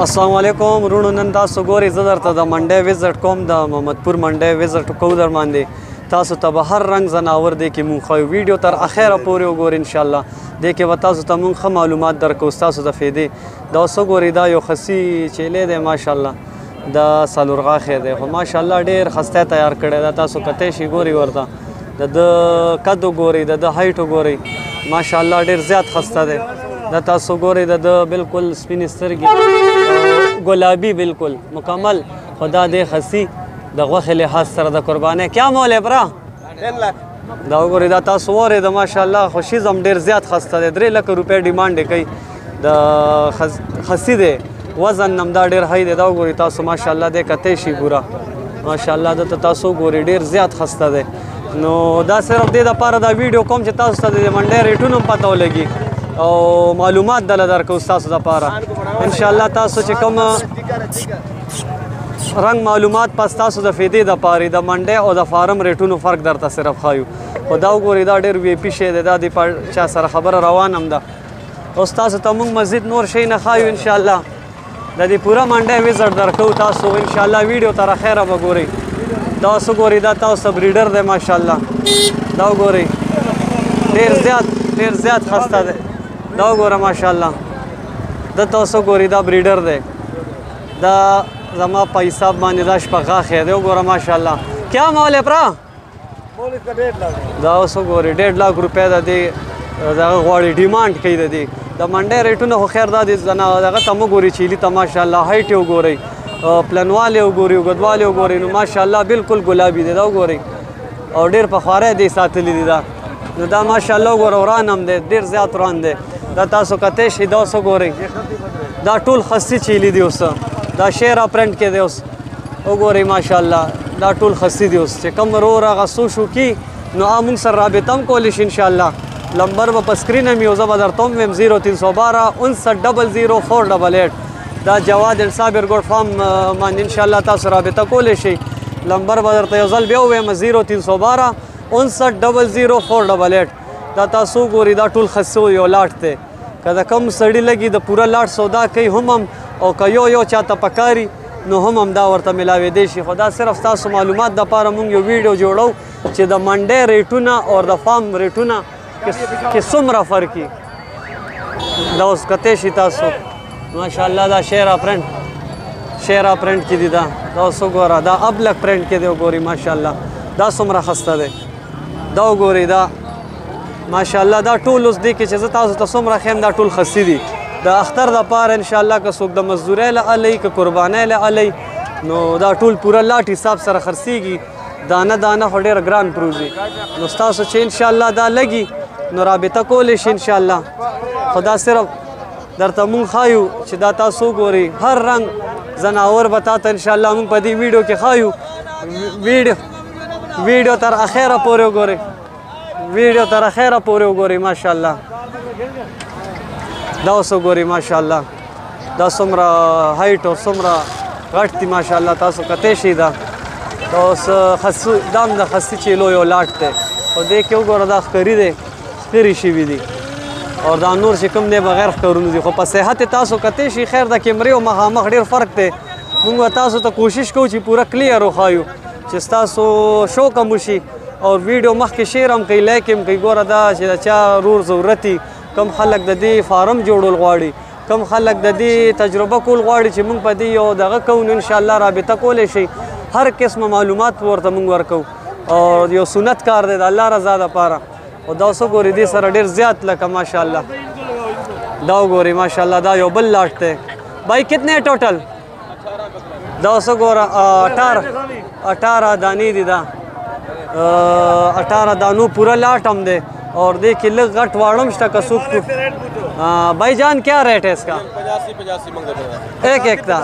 السلام علیکم ورونو، نن تاسو ګورئ زه درته د منډۍ وزټ کوم، د محمدپور منډۍ وزټ کوو در باندې. تاسو ته به هر رنګ ځناور دی کې مونږ ښایو. ویډیو تر اخره پورې وګورئ انشاءالله. دې کې به تاسو ته مونږ ښه معلومات درکوو ستاسو د فایدې. دا اوس وګورئ دا یو خسي چیلی دی ماشاءالله، دا څلور غاښی دی خو ماشاءالله ډېر ښستی تیار کړی دا. تاسو کتی شئ ګورئ ورته، د ده قد وګورئ، د ده هایټ وګورئ، ماشاءالله ډېر زیات ښسته دی. دا تاسو ګورئ د ده بالکل سپینې سترګې ګلابي بالکل مکمل. خو دا دی خسي د غوښې لحاظ سره د قربانۍ. کیا مول ہے برا؟ 3 लाख. دا وګورئ دا تاسو واورئ ماشاءالله خوشیز هم ډېر زیات ښسته دی. 3 لکه روپۍ ډیمانډ یې کوي. د خسي دی، وزن هم دا ډېر هی دی. دا وګورئ تاسو ماشاءالله دی کتی شي پوره ماشاءالله. دته تاسو وګورئ ډېر زیات ښسته دی. نو دا صرف دې دپاره دا ویډیو کوم چې تاسو ته د منډۍ ریټونه هم پته ولګي او معلومات دله درکوو ستاسو دپاره انشاءالله. تاسو چې کوم رنګ معلومات په ستاسو د فایدې دپاره د منډۍ او د فارم ریټونو فرق درته صرف ښایو. خو دا وګورئ دا ډېر وی پي شی دی، دا د چا سره خبره روان هم ده. اوس تاسو ته موږ مزید نور شی نه ښایو انشاءالله. د دې پوره منډۍ وزټ درکوو تاسو انشاءالله. ویډیو تر اخره به ګورئ. دا اوس وګورئ دا تاسو بریډر دی ماشاءالله. دا وګورئ ډېر زیات ښسته دی. دا وګوره ماشاءالله. دا تاسو ګورئ دا بریډر دی. دا زما په حساب باندې دا شپږ غاښی دی. وګوره ماشاءالله. کیا مول ہے برا؟ دا اوس وګورئ 1.5 लाख روپۍ د دې دغه غواړي ډیمانډ کوي د دې. د منډۍ ریټونه خو خیر دا دي دغه ته مه ګورئ چیلي ته ماشاءالله. هایټ یې وګورئ، پلنوالی وګورئ، اوږدوالی وګورئ. نو ماشاءالله بالکل ګلابي دی. دا وګورئ او ډېر په خواری دی ساتلی دی دا. نو دا ماشاءالله وګوره وران هم دی، ډېر زیات وران دی. دا تاسو کتی شئ. دا اوس وګورئ دا ټول خسي چیلي دی. اوس دا شیئر پرنټ کې دی. اوس وګورئ ماشاءالله دا ټول خسي دی. اوس چې کوم ورور هغه سوچ وکړي نو موږ سره رابطه هم کولی شي انشاءالله. نمبر به په سکرین هم وي او زه به درته هم ویم 0312 59000488. دا جواد اینډ صابر ګوډ فارم باندې انشاءالله تاسو رابطه کولی شئ. نمبر به درته یو ځل بیا ووایم 0312 59000488. دا تاسو وګورئ دا ټول خسو یو لاټ دی. که د کم سړي لګي د پوره لاټ سودا کوي هم او که یو چاته پکاري نو هم دا ورته میلاویدی شي. خو دا صرف ستاسو معلومات دپاره موږ یو ویډیو جوړو چې د منډۍ ریټونه او د فارم ریټونه کې څومره فرق وي. دا اوس کتی شي تاسو ماشاءالله. دا شیئر پرنټ کې دي. دا اوس وګوره دا ابلک پرنټ کې دی. وګورئ ماشاءالله دا څومره ښسته دی. دا وګورئ دا ماشاءالله. دا ټول اوس دی کې چې زه تاسو ته څومره ښیم دا ټول خسي دي. د اختر دپاره انشاءالله که څوک د مزدورۍ له الی که قربانۍ له الی نو دا ټول پوره لاټ حساب سره خرڅېږي. دانه خو ډېره ګران پروزي. نو ستاسو چې انشاءالله دا لګي نو رابطه کولی شي انشاءالله. خو دا صرف درته مونږ ښایو چې دا تاسو وګورئ هر رنګ ځناور به تا ته انشاءالله مونږ په دې ویډیو کې ښایو. ویډیو تر اخره پورې وګورئ ماشاءالله. دا اوس وګورئ ماشاءالله دا څومره هایټ او څومره غټ دي ماشاءالله. تاسو کتی شئ. دا اوس دا هم د خسي چیلو یو لاټ دی. او دې کې وګوره دا ښکري دی، ښکري شوي دي. او دا نور چې کوم دی بغیر ښکرونو دي. خو په صحت یې تاسو کتی شئ. خیر د کیمرې او مخامخ ډېر فرق دی. موږ به تاسو ته کوشش کوو چې پوره کلیر وښایو چې ستاسو شوق هم وشي او ویډیو مخکې شیر هم کوي، لایک هم کوي. ګوره دا چې د چا رور ضرورت وي، کم خلک د دې فارم جوړول غواړي، کم خلک د دې تجربه کول غواړي چې موږ په دې یو دغه کوو نو انشاءالله رابطه کولی شئ. هر قسمه معلومات ورته موږ ورکوو او یو سنت کار دی د الله رضا دپاره. او دا اوس وګورئ دې سره ډېر زیات لکه ماشاءالله. دا وګورئ ماشاءالله دا یو بل لاټ دی. بھائی کتنے ټوټل؟ دا اوس وګوره 18 دانې دي. دا 18 دانو پوره لاټ هم دی اور دې کې لږ غټ واړه هم شته که څوک. بھائی جان کیا ریٹ ہے اس کا؟ 85 دا.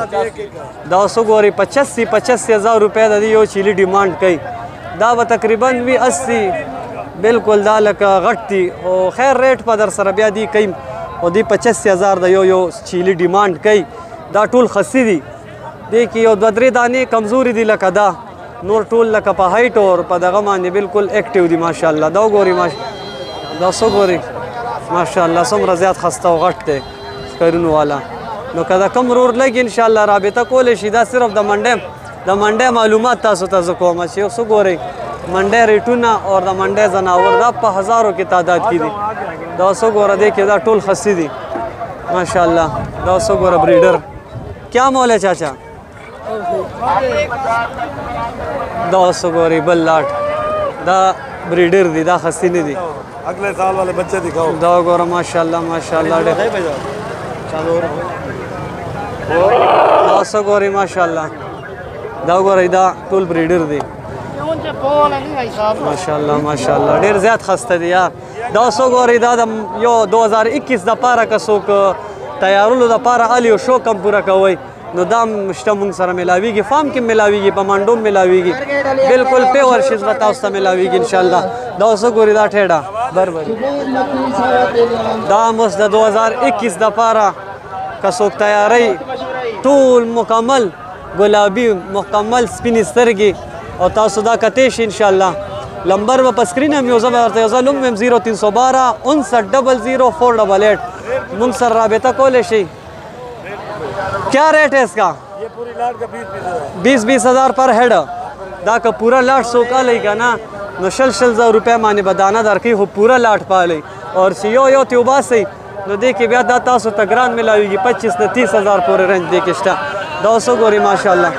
دا اوس وګورئ 85 हज़ार روپۍ د دې یو چیلي ډیمانډ کوي. دا به تقریبا وي 80 بالکل. دا لکه غټ دي او خیر ریټ په در سره بیا دي کوي. او دې 85,000 د یو چیلي ډیمانډ کوي. دا ټول خسي دي. دې کې یو 2-3 دانې کمزوري دي لکه دا، نور ټول لکه په هایټ او په دغه باندې بالکل اکټیو دي ماشاءالله. دا وګورئ دا څو ګورئ ماشاءالله څومره زیات خسته او غټ دی ښکرونو والا. نو که د کوم ورور لږ انشاءالله رابطه کولی شي دا صرف د منډی معلومات تاسو ته زه کوم چې اوس وګورئ منډی ریټونه او د منډی ځناور دا په هزارو کې تعداد کې دي دا اوس وګوره دی کې دا ټول خصي دي ماشاءالله دا اوس وګوره بریډر کیا مول ہے چاچا دا اوس وګورئ بل لاټ دا بریډر دي دا خصي نه دي اگلے سال والے بچے دکھاؤ دا وګوره ماشاءالله ماشاءالله دا اوس وګورئ ماشاءالله دا وګورئ دا ټول بریډر دي ماشاءالله ماشاءالله ډېر زیات خسته دي یار دا اوس وګورئ دا د یو 2021 دپاره که څوک تیارولو دپاره هلې یو شوق هم پوره کوئ نو دا هم شته مونږ سره میلاویږي فارم کې میلاویږي په منډو هم میلاویږي بلکل پیور شیز به تاسو ته میلاویږي انشاءالله دا اوس وګورئ دا ټیډه بربري دا هم اوس د 2021 دپاره که څوک تیاری ټول مکمل ګلابي مکمل سپینې سترګې او تاسو دا کتی شي انشاءالله نمبر به په سکرین هم یو زه به ورته یو ځل هم 0312 5900 488 مونږ سره رابطه کولی شئ کیا ریٹ ہے اس کا یہ پوری لاٹ کا 20 ہزار پر ہیڈ دا که پورا لاٹ سوکالی که نه نو 6,000 روپۍ باندې به دانه درکوي خو پورا لاټ پالی اور چې یو ترې وباسئ نو دې کې بیا دا تاسو ته ګران میلاویږي 25 نه 30 هزار پورې رنج دې کې شته دا اوس وګورئ ماشاءالله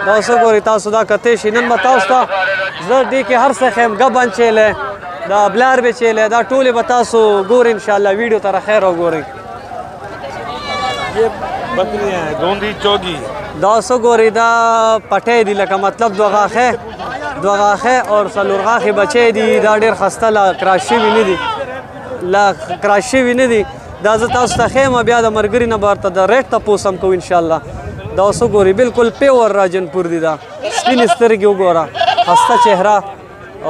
دا اوس وګورئ تاسو دا کتی شي نن به تاسو ته زه دې کې هر څه ښیم ګبن چیلی دا بلار به چیلی دا ټولې به تاسو ګورئ انشاءالله ویډیو ته راخیر وګورئ یہ بکریاں ہیں گوندی چوگی دا اوس وګورئ دا پټی دي لکه مطلب دوه غاښې اور څلور غاښې بچی دي دا ډېر خسته لا کراش شوي نه دي دا زه تاسو ته ښیم بیا د ملګري نه به ورته د ریټ تپوس هم کوو انشاءالله دا اوس وګورئ بلکل پیور راجن پور دي دا سپینې سترګې وګوره خسته چهره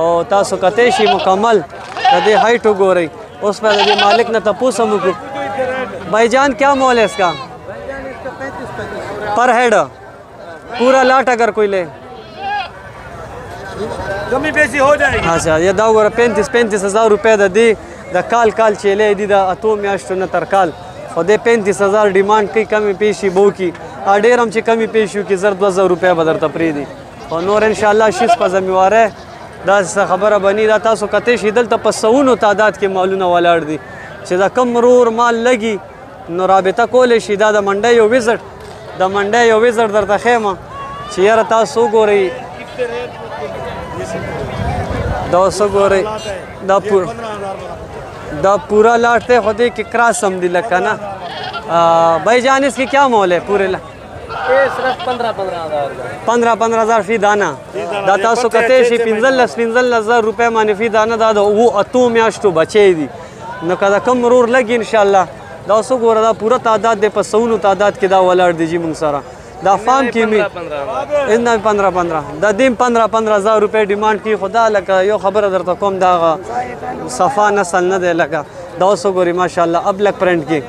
او تاسو کتی شي مکمل د دې هایټ وګورئ اوس به د دې مالک نه تپوس هم وکړو بھائی جان کیا مول ہے اس کا پر ہیڈ پورا لاٹ اگر کوئی لے کمی بیسی ہو جائے گی اچھا یہ دا وګوره 35 هزار روپۍ د دې د کال چیلی دي د اتو میاشتو نه تر کال خو دې 35,000 ډیمانډ کوي کمې پیشي به وکړي ډېر هم چې کمې پیشي وکړي 2,000 روپۍ به درته پرېږدي خو نور انشاءالله شیز په ذمېوارۍ داسې خبره بني دا تاسو کتی شي دلته په سوونو تعداد کې مالونه ولاړ دي چې د کم ورور مال لګي نو رابطه کولی شي دا د منډی یو ویزټ درته ښیم چې یاره تاسو وګورئ دا اوس وګورئ دا پورا لاٹ دی خو دې کې کراس هم دي لکه نه بھائی جان اس کی کیا مول ہے پورے صرف 15,000 فی دانه دا تاسو کتی شي 15,000 روپۍ باندې فی دانه دا د اتو میاشتو بچی دي نو که د کم ورور لګي انشاءالله دا اوس وګوره دا پوره تعداد دی په سوونو تعداد کې دا ولاړ دی جي موږ سره دا فارم کې مې 15 دا دیم 15,000 روپۍ ډیمانډ کوي خو دا لکه یو خبره درته کوم دا صفا نسل نه دی لکه دا اوس وګورئ ماشاءالله ابلک پرنټ کې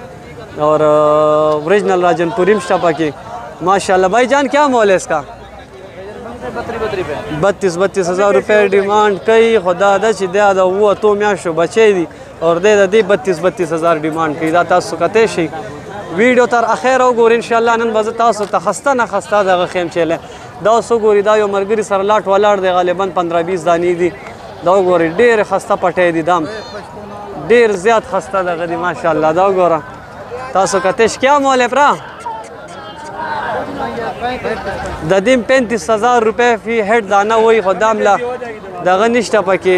اور اوریجنل راجن پوری هم شته پکې ماشاءالله بھائی جان کیا مول ہے اس کا 32,000 روپۍ ډیمانډ کوي خو دا ده چې دا د 8 میاشتو بچی دي اور دې د دې 32,000 ډیمانډ کوي دا تاسو کتی شئ ویډیو تر اخره وګورئ انشاءالله نن به زه تاسو ته خسته نه خسته دغه ښیم چیلی دا اوس وګورئ دا یو ملګري سره لاټ ولاړ دی غالبا 15-20 دانې دي دا وګورئ ډېرې خسته پټی دي دا ډېر زیات خسته دغه دي ماشاءالله دا وګوره تاسو کتی شئ کیا مول ہے پرا د دې 35,000 روپۍ فی هیډ دانه وایي خو دا هم له دغه نشته پکې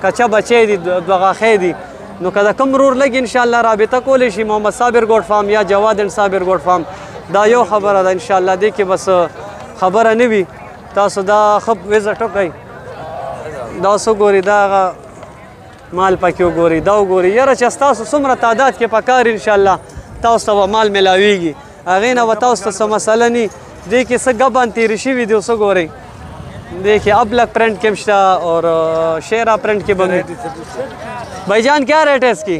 کچه بچی دي دوه غاښې دي نو که د کم ورور لګي انشاءالله رابطه کولی شي محمد صابر ګوډ فارم یا جواد اینډ صابر ګوډ فارم دا یو خبره ده انشاءالله دې کې بس خبره نه وي تاسو دا ښه وزټ وکئ دا اوس وګورئ دا هغه مال پکې وګورئ دا وګورئ یاره چې ستاسو څومره تعداد کې پکار انشاءالله تاسو ته به مال میلاویږي هغې نه به تاسو ته څه مسله نه دې کې څه ګبان تېرې شوي دي اوس وګورئ دې کې ابلک پرنټ کې هم شته اور شیرا پرنٹ کې به بھائی جان کیا ریٹ ہے اس کی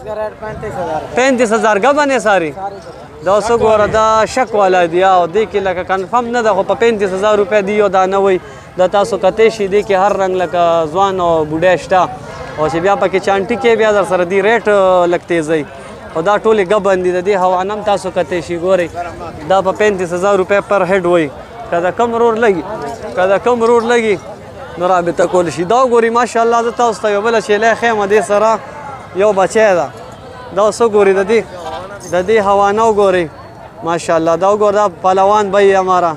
35,000 ګبن ہے ساری دا اوس وګوره دا شک والا دی او دې کې لکه کنفرم نه ده خو په 35,000 روپۍ دی یو دانه وایي دا تاسو کتی شي دې کې هر رنګ لکه ځوان او بوډۍ شته او چې بیا پکې چانټي کې بیا در سره دی ریټ لږ تیز دی او دا ټولې ګبن دي د دې حوانه هم تاسو کتی شي ګورئ دا په 35,000 روپۍ پر هیډ وایي که د کم رور لګي نو رابطه کول شي دا وګورئ ماشاءالله زه تاسو ته یو بله چیلۍ ښیم دې سره یو بچی ده دا اوس وګورئ د دې حوانه وګورئ ماشاءالله دا وګورئ دا پهلوان بھائی ہمارا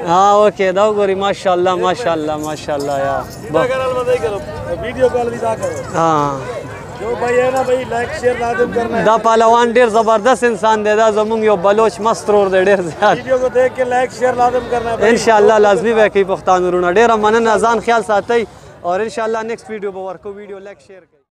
ہاں اوکے دا وګورئ ماشاءالله یا ویڈیو کال بھی دا کرو ہاں جو بھائی ہے نا بھائی لائک شیئر لازم کرنا ہے دا پهلوان ډېر زبردست انسان دی دا زمونږ یو بلوچ مست ورور دی ډېر زیات ویڈیو کو دیکھ کے لائک شیئر لازم کرنا ہے انشاءالله لازمي به کوي پښتانه وروڼه ډېره مننه ځان خیال ساتئ اور انشاءالله نیکسټ ویډیو به ورکو ویډیو لایک شیئر